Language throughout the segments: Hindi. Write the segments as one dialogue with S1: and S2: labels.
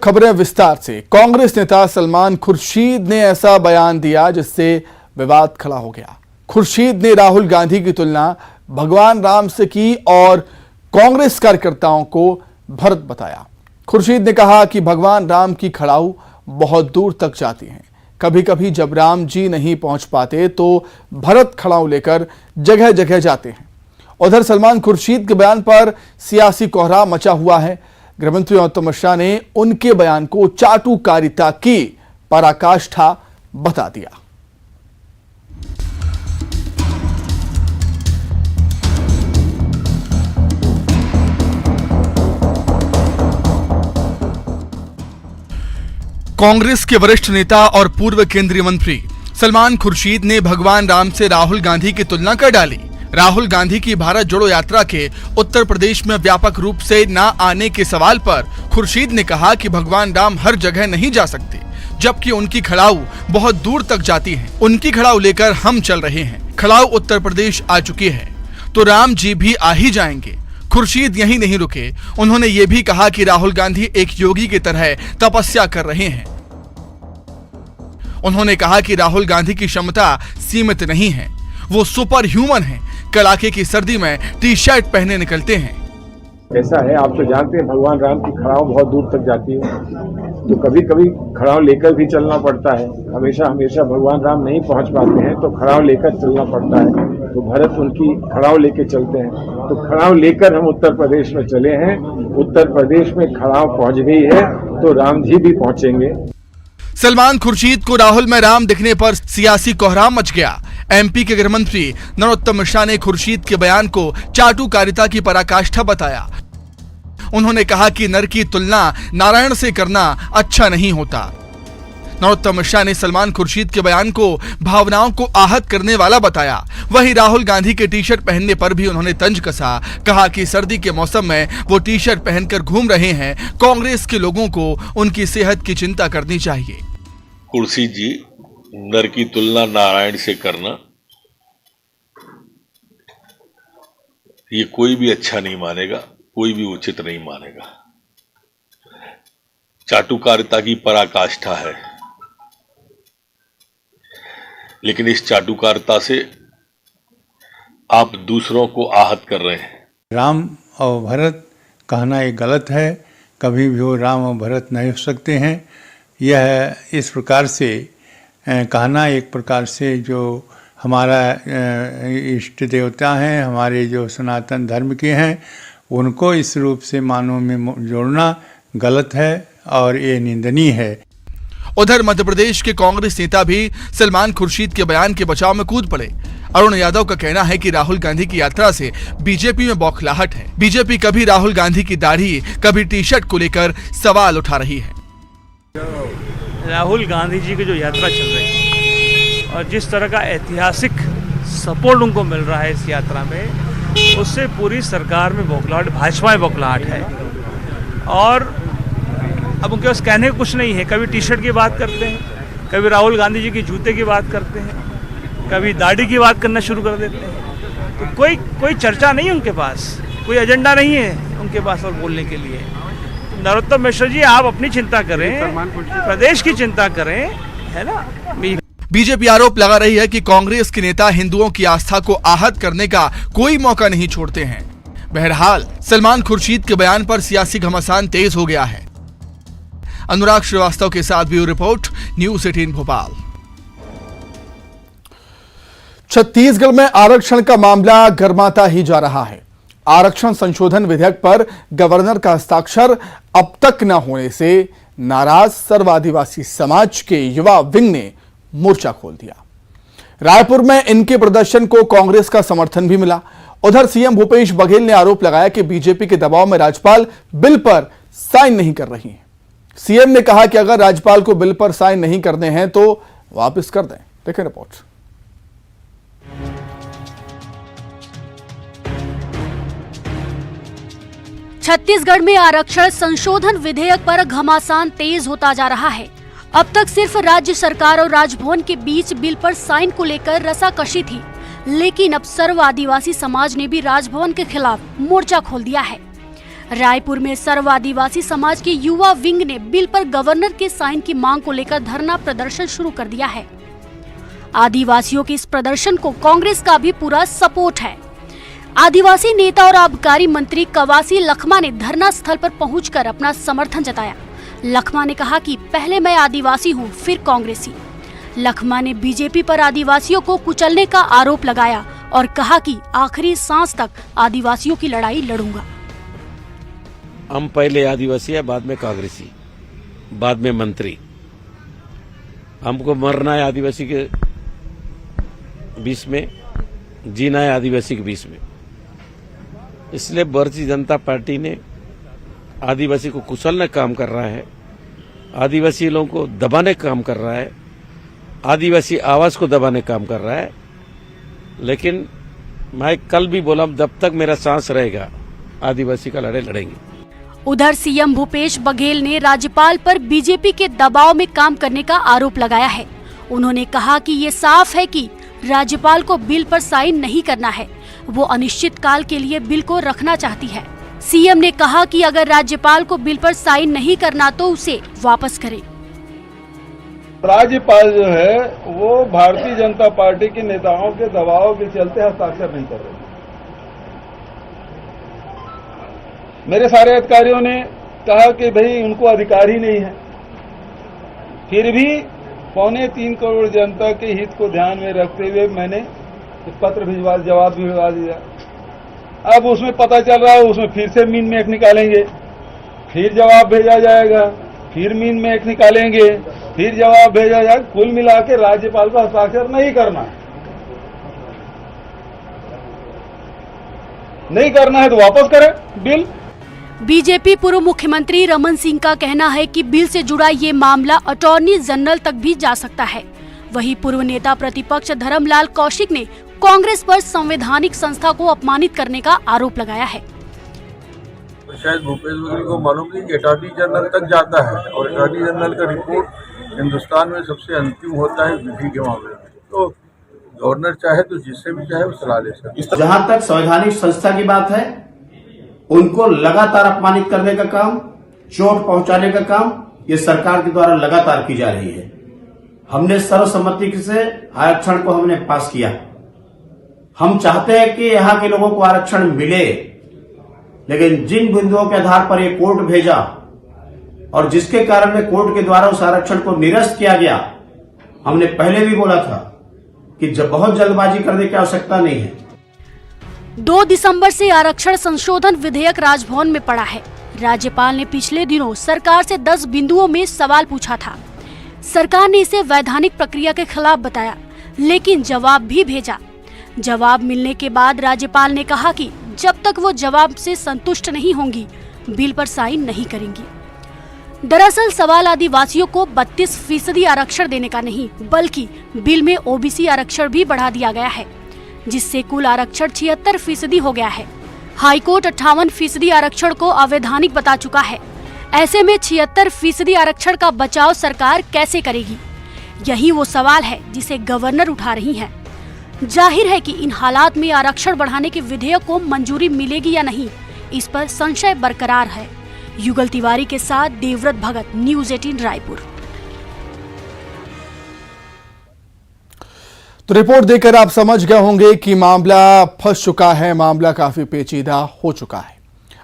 S1: खबरें विस्तार से। कांग्रेस नेता सलमान खुर्शीद ने ऐसा बयान दिया जिससे विवाद खड़ा हो गया। खुर्शीद ने राहुल गांधी की तुलना भगवान राम से की और कांग्रेस कार्यकर्ताओं को भरत बताया। खुर्शीद ने कहा कि भगवान राम की खड़ाऊ बहुत दूर तक जाती हैं। कभी कभी जब राम जी नहीं पहुंच पाते तो भरत खड़ाऊ लेकर जगह जगह जाते हैं। उधर सलमान खुर्शीद के बयान पर सियासी कोहराम मचा हुआ है। गृहमंत्री नरोत्तम मिश्रा ने उनके बयान को चाटुकारिता की पराकाष्ठा बता दिया। कांग्रेस के वरिष्ठ नेता और पूर्व केंद्रीय मंत्री सलमान खुर्शीद ने भगवान राम से राहुल गांधी की तुलना कर डाली। राहुल गांधी की भारत जोड़ो यात्रा के उत्तर प्रदेश में व्यापक रूप से न आने के सवाल पर खुर्शीद ने कहा कि भगवान राम हर जगह नहीं जा सकते, जबकि उनकी खड़ाऊ बहुत दूर तक जाती है। उनकी खड़ाऊ लेकर हम चल रहे हैं। खड़ाऊ उत्तर प्रदेश आ चुकी है तो राम जी भी आ ही जाएंगे। खुर्शीद यहीं नहीं रुके, उन्होंने ये भी कहा कि राहुल गांधी एक योगी की तरह तपस्या कर रहे हैं। उन्होंने कहा कि राहुल गांधी की क्षमता सीमित नहीं है, वो सुपर ह्यूमन है। कड़ाके की सर्दी में टी शर्ट पहने निकलते हैं।
S2: ऐसा है, आप तो जानते हैं भगवान राम की खड़ाऊ बहुत दूर तक जाती है, तो कभी कभी खड़ाऊ लेकर भी चलना पड़ता है। हमेशा भगवान राम नहीं पहुंच पाते हैं तो खड़ाऊ लेकर चलना पड़ता है। तो भरत उनकी खड़ाऊ लेके चलते हैं, तो खड़ाऊ लेकर हम उत्तर प्रदेश में चले हैं। उत्तर प्रदेश में खड़ाऊ पहुंच गई है तो राम जी भी पहुंचेंगे।
S1: सलमान खुर्शीद को राहुल में राम दिखने पर सियासी कोहराम मच गया। एमपी के गृहमंत्री नरोत्तम मिश्रा ने खुर्शीद के बयान को चाटुकारिता की पराकाष्ठा बताया। उन्होंने कहा कि नर की तुलना नारायण से करना अच्छा नहीं होता। नरोत्तम मिश्रा ने सलमान खुर्शीद के बयान को भावनाओं को आहत करने वाला बताया। वहीं राहुल गांधी के टी शर्ट पहनने पर भी उन्होंने तंज कसा। कहा कि सर्दी के मौसम में वो टी शर्ट पहनकर घूम रहे हैं। कांग्रेस के लोगों को उनकी सेहत की चिंता करनी चाहिए।
S3: खुर्शीद जी, नर की तुलना नारायण से करना ये कोई भी अच्छा नहीं मानेगा, कोई भी उचित नहीं मानेगा। चाटुकारिता की पराकाष्ठा है, लेकिन इस चाटुकारिता से आप दूसरों को आहत कर रहे हैं।
S4: राम और भरत कहना ये गलत है। कभी भी वो राम और भरत नहीं हो सकते हैं। यह इस प्रकार से कहना एक प्रकार से जो हमारा इष्ट देवता हैं, हमारे जो सनातन धर्म के हैं, उनको इस रूप से मानव में जोड़ना गलत है और ये निंदनीय है।
S1: उधर मध्य प्रदेश के कांग्रेस नेता भी सलमान खुर्शीद के बयान के बचाव में कूद पड़े। अरुण यादव का कहना है कि राहुल गांधी की यात्रा से बीजेपी में बौखलाहट है। बीजेपी कभी राहुल गांधी की दाढ़ी, कभी टी शर्ट को लेकर सवाल उठा रही है।
S5: राहुल गांधी जी की जो यात्रा चल रही है और जिस तरह का ऐतिहासिक सपोर्ट उनको मिल रहा है इस यात्रा में, उससे पूरी सरकार में बौखलाहट, भाजपा में बौखलाहट है। और अब उनके पास कहने को कुछ नहीं है। कभी टी शर्ट की बात करते हैं, कभी राहुल गांधी जी के जूते की बात करते हैं, कभी दाढ़ी की बात करना शुरू कर देते हैं। तो कोई चर्चा नहीं है उनके पास, कोई एजेंडा नहीं है उनके पास और बोलने के लिए। नरोत्तम मिश्रा जी, आप अपनी चिंता करें, प्रदेश की चिंता करें, है ना।
S1: बीजेपी आरोप लगा रही है कि कांग्रेस के नेता हिंदुओं की आस्था को आहत करने का कोई मौका नहीं छोड़ते हैं। बहरहाल सलमान खुर्शीद के बयान पर सियासी घमासान तेज हो गया है। अनुराग श्रीवास्तव के साथ bureau report, news 18 Bhopal. Chhattisgarh में आरक्षण का मामला गर्माता ही जा रहा है। आरक्षण संशोधन विधेयक पर गवर्नर का हस्ताक्षर अब तक न होने से नाराज सर्व आदिवासी समाज के युवा विंग ने मोर्चा खोल दिया। रायपुर में इनके प्रदर्शन को कांग्रेस का समर्थन भी मिला। उधर सीएम भूपेश बघेल ने आरोप लगाया कि बीजेपी के दबाव में राज्यपाल बिल पर साइन नहीं कर रही है। सीएम ने कहा कि अगर राज्यपाल को बिल पर साइन नहीं करने हैं तो वापस कर दें। देखें रिपोर्ट।
S6: छत्तीसगढ़ में आरक्षण संशोधन विधेयक पर घमासान तेज होता जा रहा है। अब तक सिर्फ राज्य सरकार और राजभवन के बीच बिल पर साइन को लेकर रसाकशी थी, लेकिन अब सर्व आदिवासी समाज ने भी राजभवन के खिलाफ मोर्चा खोल दिया है। रायपुर में सर्व आदिवासी समाज के युवा विंग ने बिल पर गवर्नर के साइन की मांग को लेकर धरना प्रदर्शन शुरू कर दिया है। आदिवासियों के इस प्रदर्शन को कांग्रेस का भी पूरा सपोर्ट है। आदिवासी नेता और आबकारी मंत्री कवासी लखमा ने धरना स्थल पर पहुंचकर अपना समर्थन जताया। लखमा ने कहा कि पहले मैं आदिवासी हूं, फिर कांग्रेसी। लखमा ने बीजेपी पर आदिवासियों को कुचलने का आरोप लगाया और कहा कि आखिरी सांस तक आदिवासियों की लड़ाई लड़ूंगा।
S7: हम पहले आदिवासी है, बाद में कांग्रेसी, बाद में मंत्री। हमको मरना है आदिवासी के बीच में, जीना है आदिवासी के बीच में। इसलिए भारतीय जनता पार्टी ने आदिवासी को कुचलने का काम कर रहा है, आदिवासी लोगों को दबाने का काम कर रहा है, आदिवासी आवाज को दबाने का काम कर रहा है। लेकिन मैं कल भी बोला, जब तक मेरा सांस रहेगा आदिवासी का लड़ाई लड़ेंगे।
S6: उधर सीएम भूपेश बघेल ने राज्यपाल पर बीजेपी के दबाव में काम करने का आरोप लगाया है। उन्होंने कहा कि ये साफ है कि राज्यपाल को बिल पर साइन नहीं करना है, वो अनिश्चित काल के लिए बिल को रखना चाहती है। सीएम ने कहा कि अगर राज्यपाल को बिल पर साइन नहीं करना तो उसे वापस करें।
S8: राज्यपाल जो है वो भारतीय जनता पार्टी के नेताओं के दबाव के चलते हस्ताक्षर नहीं कर रहे। मेरे सारे अधिकारियों ने कहा कि भाई उनको अधिकार ही नहीं है, फिर भी 3.25 करोड़ जनता के हित को ध्यान में रखते हुए मैंने पत्र भिजवा, जवाब भी भिजवा दिया। अब उसमें पता चल रहा है उसमें फिर से मीन में एक निकालेंगे, फिर जवाब भेजा जाएगा, फिर मीन में एक निकालेंगे, फिर जवाब भेजा जाएगा। कुल मिला के राज्यपाल को हस्ताक्षर नहीं करना है तो वापस करें बिल।
S6: बीजेपी पूर्व मुख्यमंत्री रमन सिंह का कहना है कि बिल से जुड़ा ये मामला अटॉर्नी जनरल तक भी जा सकता है। वहीं पूर्व नेता प्रतिपक्ष धर्मलाल कौशिक ने कांग्रेस पर संवैधानिक संस्था को अपमानित करने का आरोप लगाया है।
S9: तो शायद भूपेश बघेल को मालूम नहीं कि अटॉर्नी जनरल तक जाता है और अटॉर्नी जनरल का रिपोर्ट हिंदुस्तान में सबसे अंतिम होता है विधि के मामले में। तो गवर्नर चाहे तो जिससे भी चाहे वो सलाह ले सकते।
S10: जहां तक संवैधानिक संस्था की बात है, उनको लगातार अपमानित करने का काम, चोट पहुंचाने का काम ये सरकार के द्वारा लगातार की जा रही है। हमने सर्वसम्मति से आरक्षण को हमने पास किया। हम चाहते हैं कि यहाँ के लोगों को आरक्षण मिले, लेकिन जिन बिंदुओं के आधार पर ये कोर्ट भेजा और जिसके कारण में कोर्ट के द्वारा उस आरक्षण को निरस्त किया गया, हमने पहले भी बोला था कि जब बहुत जल्दबाजी करने की आवश्यकता नहीं है।
S6: 2 दिसंबर से आरक्षण संशोधन विधेयक राजभवन में पड़ा है। राज्यपाल ने पिछले दिनों सरकार से 10 बिंदुओं में सवाल पूछा था। सरकार ने इसे वैधानिक प्रक्रिया के खिलाफ बताया, लेकिन जवाब भी भेजा। जवाब मिलने के बाद राज्यपाल ने कहा कि जब तक वो जवाब से संतुष्ट नहीं होंगी, बिल पर साइन नहीं करेंगी। दरअसल सवाल आदिवासियों को 32% आरक्षण देने का नहीं, बल्कि बिल में ओबीसी आरक्षण भी बढ़ा दिया गया है, जिससे कुल आरक्षण 76% हो गया है। हाईकोर्ट 58% आरक्षण को अवैधानिक बता चुका है। ऐसे में 76% आरक्षण का बचाव सरकार कैसे करेगी? यही वो सवाल है जिसे गवर्नर उठा रही हैं। जाहिर है कि इन हालात में आरक्षण बढ़ाने के विधेयक को मंजूरी मिलेगी या नहीं, इस पर संशय बरकरार है। युगल तिवारी के साथ देवव्रत भगत, न्यूज़ 18 रायपुर।
S1: तो रिपोर्ट देखकर आप समझ गए होंगे कि मामला फंस चुका है, मामला काफी पेचीदा हो चुका है।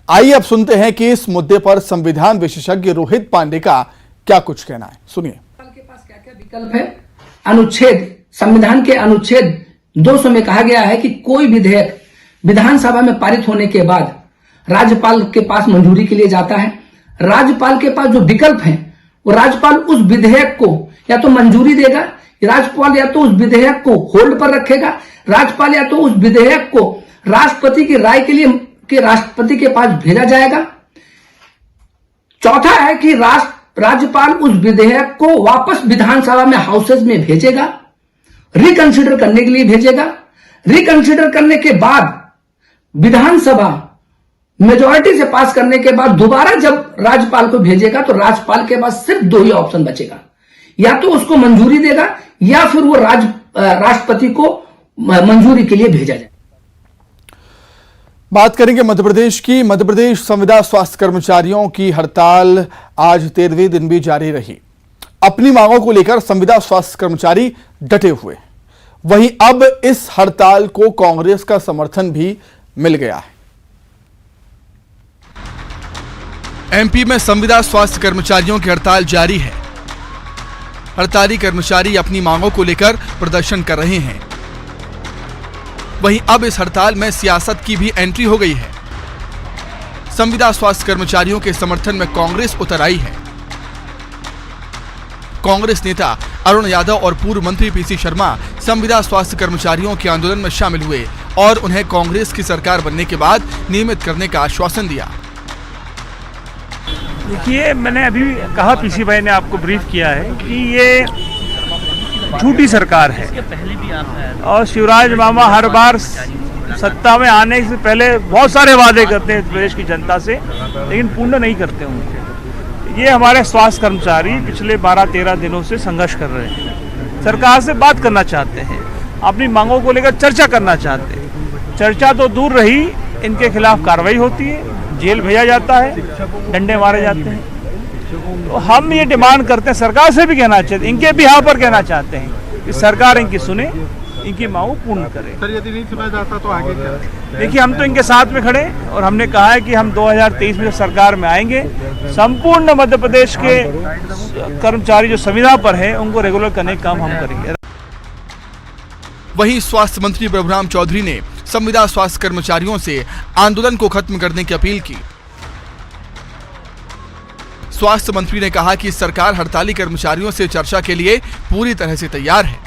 S1: आइए अब सुनते हैं कि इस मुद्दे पर संविधान विशेषज्ञ रोहित पांडे का क्या कुछ कहना है। सुनिए।
S11: के पास क्या क्या विकल्प है? अनुच्छेद, संविधान के अनुच्छेद 200 में कहा गया है कि कोई विधेयक विधानसभा में पारित होने के बाद राज्यपाल के पास मंजूरी के लिए जाता है। राज्यपाल के पास जो विकल्प है, वो राज्यपाल उस विधेयक को या तो मंजूरी देगा, राज्यपाल या तो उस विधेयक को होल्ड पर रखेगा, राज्यपाल या तो उस विधेयक को राष्ट्रपति की राय के लिए राष्ट्रपति के पास भेजा जाएगा। चौथा है कि राज्यपाल उस विधेयक को वापस विधानसभा में हाउसेज में भेजेगा, रिकंसिडर करने के लिए भेजेगा। रिकंसिडर करने के बाद विधानसभा मेजॉरिटी से पास करने के बाद दोबारा जब राज्यपाल को भेजेगा तो राज्यपाल के पास सिर्फ 2 ही ऑप्शन बचेगा, या तो उसको मंजूरी देगा या फिर वो राष्ट्रपति को मंजूरी के लिए भेजा जाए।
S1: बात करेंगे मध्य प्रदेश की। मध्य प्रदेश संविदा स्वास्थ्य कर्मचारियों की हड़ताल आज 13वें दिन भी जारी रही। अपनी मांगों को लेकर संविदा स्वास्थ्य कर्मचारी डटे हुए। वहीं अब इस हड़ताल को कांग्रेस का समर्थन भी मिल गया है। एमपी में संविदा स्वास्थ्य कर्मचारियों की हड़ताल जारी है। हड़ताली कर्मचारी अपनी मांगों को लेकर प्रदर्शन कर रहे हैं। वहीं अब इस हड़ताल में सियासत की भी एंट्री हो गई है। संविदा स्वास्थ्य कर्मचारियों के समर्थन में कांग्रेस उतर आई है। कांग्रेस नेता अरुण यादव और पूर्व मंत्री पीसी शर्मा संविदा स्वास्थ्य कर्मचारियों के आंदोलन में शामिल हुए और उन्हें कांग्रेस की सरकार बनने के बाद नियमित करने का आश्वासन दिया।
S5: देखिए, मैंने अभी कहा, पीसी भाई ने आपको ब्रीफ किया है कि ये झूठी सरकार है और शिवराज मामा हर बार सत्ता में आने से पहले बहुत सारे वादे करते हैं प्रदेश की जनता से, लेकिन पूर्ण नहीं करते उनके। ये हमारे स्वास्थ्य कर्मचारी पिछले 12-13 दिनों से संघर्ष कर रहे हैं, सरकार से बात करना चाहते हैं, अपनी मांगों को लेकर चर्चा करना चाहते हैं। चर्चा तो दूर रही, इनके खिलाफ कार्रवाई होती है, जेल भेजा जाता है, डंडे मारे जाते हैं। तो हम ये डिमांड करते हैं, सरकार से भी कहना चाहते हैं, इनके बिहार पर कहना चाहते हैं कि सरकार इनकी सुने, इनकी मांगों पूर्ण करे।
S12: सर, यदि नहीं सुना जाता तो आगे क्या?
S5: देखिए, हम तो इनके साथ में खड़े और हमने कहा है कि हम 2023 में जब सरकार में आएंगे, संपूर्ण मध्य प्रदेश के कर्मचारी जो संविदा पर है उनको रेगुलर करने का काम हम करेंगे।
S1: वहीं स्वास्थ्य मंत्री प्रभुराम चौधरी ने संविदा स्वास्थ्य कर्मचारियों से आंदोलन को खत्म करने की अपील की। स्वास्थ्य मंत्री ने कहा कि सरकार हड़ताली कर्मचारियों से चर्चा के लिए पूरी तरह से तैयार है।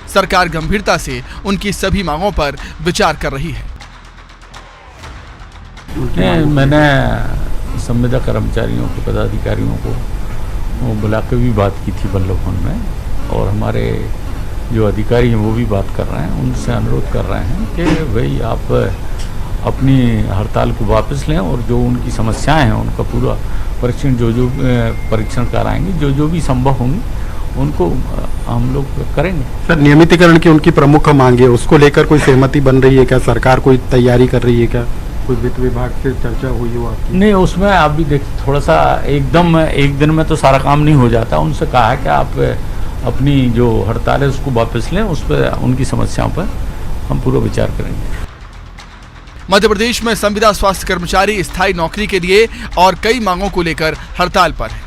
S1: सरकार गंभीरता से उनकी सभी मांगों पर विचार कर रही है।
S13: मैंने संविदा कर्मचारियों के पदाधिकारियों को बुला के भी बात की थी बल्लभ भवन में, और हमारे जो अधिकारी हैं वो भी बात कर रहे हैं, उनसे अनुरोध कर रहे हैं कि भाई आप अपनी हड़ताल को वापस लें और जो उनकी समस्याएं हैं उनका पूरा परीक्षण जो परीक्षण कराएंगे, जो भी संभव होंगी उनको हम लोग करेंगे।
S12: सर, नियमितीकरण की उनकी प्रमुख मांग है, उसको लेकर कोई सहमति बन रही है क्या? सरकार कोई तैयारी कर रही है क्या? कोई वित्त विभाग से चर्चा हुई हो आपकी?
S13: नहीं, उसमें अभी देखिए थोड़ा सा एकदम एक दिन में तो सारा काम नहीं हो जाता। उनसे कहा है कि आप अपनी जो हड़ताल है उसको वापस लें, उस पर उनकी समस्याओं पर हम पूरा विचार करेंगे।
S1: मध्य प्रदेश में संविदा स्वास्थ्य कर्मचारी स्थायी नौकरी के लिए और कई मांगों को लेकर हड़ताल पर है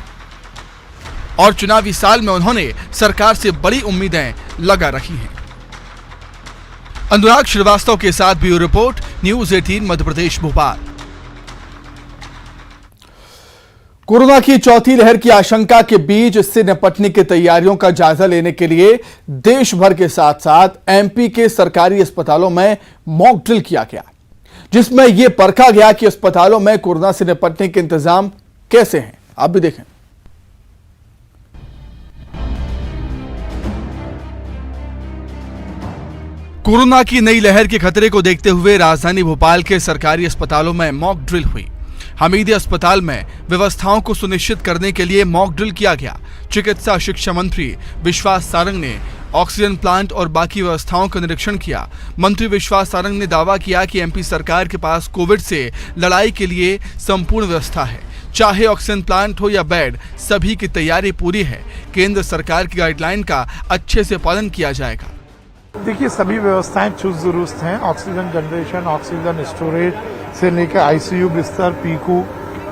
S1: और चुनावी साल में उन्होंने सरकार से बड़ी उम्मीदें लगा रखी हैं। अनुराग श्रीवास्तव के साथ bureau report, news 18 Madhya Pradesh Bhopal. Corona की चौथी लहर की आशंका के बीच इससे निपटने की तैयारियों का जायजा लेने के लिए देश भर के साथ साथ एमपी के सरकारी अस्पतालों में मॉक ड्रिल किया गया, जिसमें यह परखा गया कि अस्पतालों में कोरोना से निपटने के इंतजाम कैसे हैं। आप भी देखें। कोरोना की नई लहर के खतरे को देखते हुए राजधानी भोपाल के सरकारी अस्पतालों में मॉक ड्रिल हुई। हमीदी अस्पताल में व्यवस्थाओं को सुनिश्चित करने के लिए मॉक ड्रिल किया गया। चिकित्सा शिक्षा मंत्री विश्वास सारंग ने ऑक्सीजन प्लांट और बाकी व्यवस्थाओं का निरीक्षण किया। मंत्री विश्वास सारंग ने दावा किया कि एमपी सरकार के पास कोविड से लड़ाई के लिए संपूर्ण व्यवस्था है, चाहे ऑक्सीजन प्लांट हो या बेड, सभी की तैयारी पूरी है। केंद्र सरकार की गाइडलाइन का अच्छे से पालन किया जाएगा।
S12: देखिए, सभी व्यवस्थाएं चुस्त दुरुस्त हैं। ऑक्सीजन जनरेशन, ऑक्सीजन स्टोरेज से लेकर आईसीयू बिस्तर, पीकू,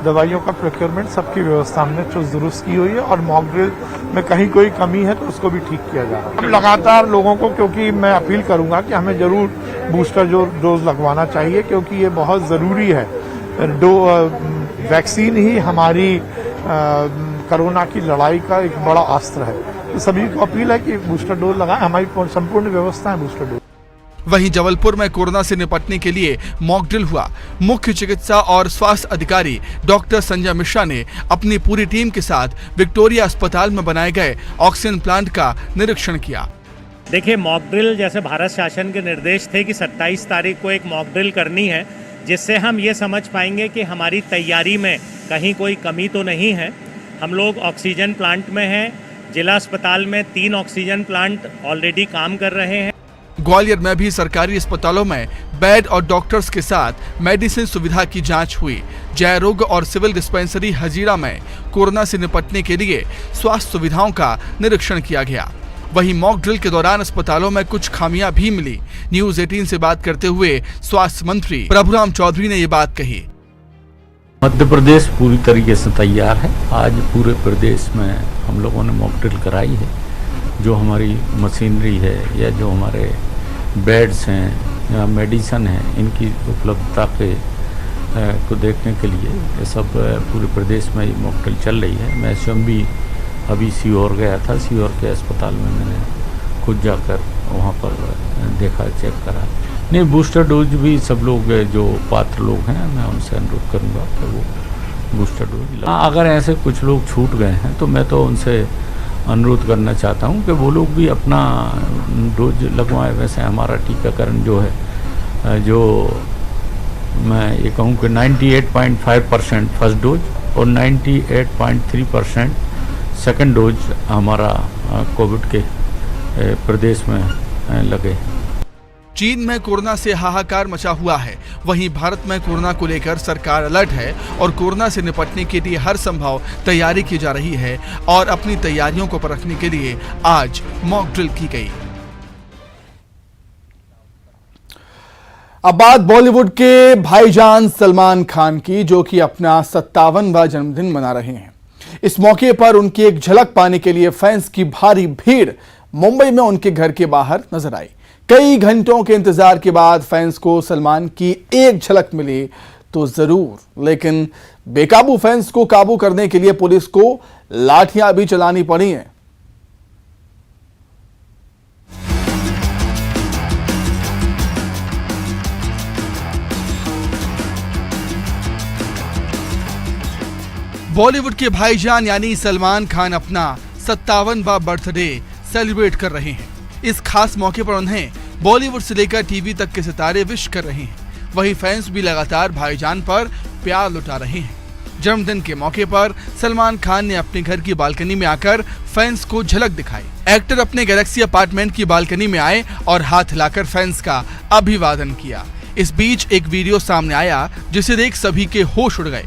S12: दवाइयों का प्रोक्योरमेंट, सबकी व्यवस्था हमने चुस्त दुरुस्त की हुई है और मॉक ड्रिल में कहीं कोई कमी है तो उसको भी ठीक किया जा रहा है। हम लगातार लोगों को, क्योंकि मैं अपील करूंगा कि हमें जरूर बूस्टर डोज लगवाना चाहिए, क्योंकि ये बहुत ज़रूरी है। वैक्सीन ही हमारी कोरोना की लड़ाई का एक बड़ा अस्त्र है। तो सभी को अपील है कि बूस्टर डोज लगाएं। हमारी संपूर्ण व्यवस्था है बूस्टर डोज।
S1: वहीं जबलपुर में कोरोना से निपटने के लिए मॉक ड्रिल हुआ। मुख्य चिकित्सा और स्वास्थ्य अधिकारी डॉक्टर संजय मिश्रा ने अपनी पूरी टीम के साथ विक्टोरिया अस्पताल में बनाए गए ऑक्सीजन प्लांट का निरीक्षण किया।
S14: देखिए, मॉक ड्रिल जैसे भारत शासन के निर्देश थे कि 27 तारीख को एक मॉक ड्रिल करनी है, जिससे हम ये समझ पाएंगे कि हमारी तैयारी में कहीं कोई कमी तो नहीं है। हम लोग ऑक्सीजन प्लांट में हैं। जिला अस्पताल में 3 ऑक्सीजन प्लांट ऑलरेडी काम कर रहे हैं।
S1: ग्वालियर में भी सरकारी अस्पतालों में बेड और डॉक्टर्स के साथ मेडिसिन सुविधा की जांच हुई। जय रोग और सिविल डिस्पेंसरी हजीरा में कोरोना से निपटने के लिए स्वास्थ्य सुविधाओं का निरीक्षण किया गया। वहीं मॉक ड्रिल के दौरान अस्पतालों में कुछ खामियां भी मिली। न्यूज 18 से बात करते हुए स्वास्थ्य मंत्री प्रभुराम चौधरी ने ये बात कही।
S13: मध्य प्रदेश पूरी तरीके से तैयार है। आज पूरे प्रदेश में हम लोगों ने मॉक ड्रिल कराई है। जो हमारी मशीनरी है या जो हमारे बेड्स हैं या मेडिसन है, इनकी उपलब्धता को देखने के लिए ये सब पूरे प्रदेश में मॉक ड्रिल चल रही है। मैं स्वयं भी अभी सीहोर गया था। सीहोर के अस्पताल में मैंने खुद जाकर वहाँ पर देखा, चेक करा। नहीं, बूस्टर डोज भी सब लोग जो पात्र लोग हैं, मैं उनसे अनुरोध करूँगा कि वो बूस्टर डोज। अगर ऐसे कुछ लोग छूट गए हैं तो मैं तो उनसे अनुरोध करना चाहता हूँ कि वो लोग भी अपना डोज लगवाएं। वैसे हमारा टीकाकरण जो है, जो मैं ये कहूँ कि 98.5% फर्स्ट डोज और 98.3% सेकंड डोज हमारा कोविड के प्रदेश में लगे।
S1: चीन में कोरोना से हाहाकार मचा हुआ है। वहीं भारत में कोरोना को लेकर सरकार अलर्ट है और कोरोना से निपटने के लिए हर संभव तैयारी की जा रही है और अपनी तैयारियों को परखने के लिए आज मॉक ड्रिल की गई। अब बात बॉलीवुड के भाईजान सलमान खान की, जो कि अपना 57वां जन्मदिन मना रहे हैं। इस मौके पर उनकी एक झलक पाने के लिए फैंस की भारी भीड़ मुंबई में उनके घर के बाहर नजर आई। कई घंटों के इंतजार के बाद फैंस को सलमान की एक झलक मिली तो जरूर, लेकिन बेकाबू फैंस को काबू करने के लिए पुलिस को लाठियां भी चलानी पड़ी हैं। बॉलीवुड के भाईजान यानी सलमान खान अपना 57वां बर्थडे सेलिब्रेट कर रहे हैं। इस खास मौके पर उन्हें बॉलीवुड से लेकर टीवी तक के सितारे विश कर रहे हैं। वहीं फैंस भी लगातार भाईजान पर प्यार लुटा रहे हैं। जन्मदिन के मौके पर सलमान खान ने अपने घर की बालकनी में आकर फैंस को झलक दिखाई। एक्टर अपने गैलेक्सी अपार्टमेंट की बालकनी में आए और हाथ हिलाकर फैंस का अभिवादन किया। इस बीच एक वीडियो सामने आया जिसे देख सभी के होश उड़ गए।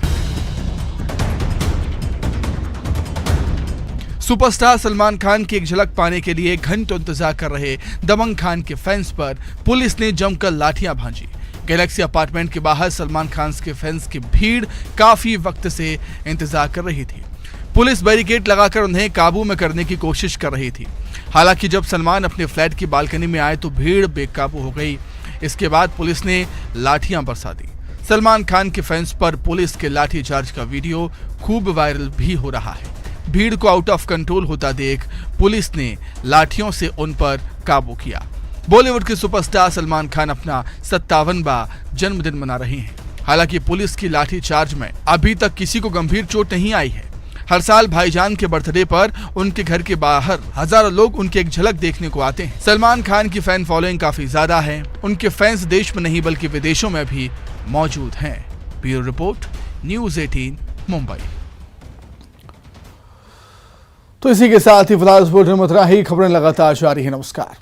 S1: सुपरस्टार सलमान खान की एक झलक पाने के लिए घंटों इंतजार कर रहे दबंग खान के फैंस पर पुलिस ने जमकर लाठियां भांजी। गैलेक्सी अपार्टमेंट के बाहर सलमान खान के फैंस की भीड़ काफी वक्त से इंतजार कर रही थी। पुलिस बैरिकेड लगाकर उन्हें काबू में करने की कोशिश कर रही थी। हालांकि जब सलमान अपने फ्लैट की बालकनी में आए तो भीड़ बेकाबू हो गई। इसके बाद पुलिस ने लाठियां बरसा दी। सलमान खान के फैंस पर पुलिस के लाठीचार्ज का वीडियो खूब वायरल भी हो रहा है। भीड़ को आउट ऑफ कंट्रोल होता देख पुलिस ने लाठियों से उन पर काबू किया। बॉलीवुड के सुपरस्टार सलमान खान अपना 57वां जन्मदिन मना रहे हैं। हालांकि पुलिस की लाठीचार्ज में अभी तक किसी को गंभीर चोट नहीं आई है। हर साल भाईजान के बर्थडे पर उनके घर के बाहर हजारों लोग उनकी एक झलक देखने को आते हैं। सलमान खान की फैन फॉलोइंग काफी ज्यादा है। उनके फैंस देश में नहीं बल्कि विदेशों में भी मौजूद हैं। Bureau report, news 18 Mumbai. तो इसी के साथ ही फिलहाल इस बुलेटिन में इतना ही। खबरें लगातार जारी है। नमस्कार।